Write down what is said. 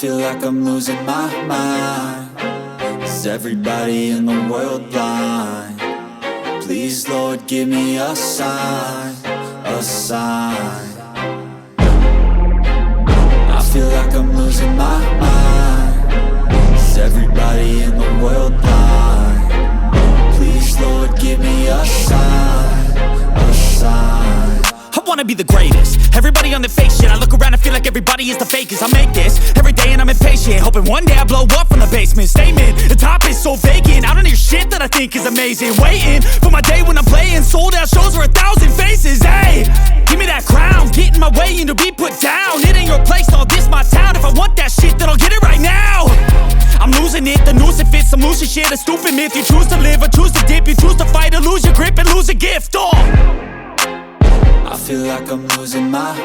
feel like I'm losing my mind. Is everybody in the world blind? Please, Lord, give me a sign, a sign. I feel like I'm losing my mind. Is everybody in the world blind? Please, Lord, give me a sign, a sign. I wanna be the greatest. Everybody on the fake shit. I look around and feel like everybody is the fakest. I make this every day and I'm impatient, hoping one day I blow up from the basement. Statement, the top is so vacant. I don't hear shit that I think is amazing. Waiting for my day when I'm playing sold out shows for 1,000 faces. Hey, give me that crown, get in my way and to be put down. It ain't your place, all this my town. If I want that shit, then I'll get it right now. I'm losing it, the noose it fits. I'm losing shit, a stupid myth. You choose to live or choose to dip. You choose to fight or lose your grip and lose a gift. Oh, I feel like I'm losing my mind.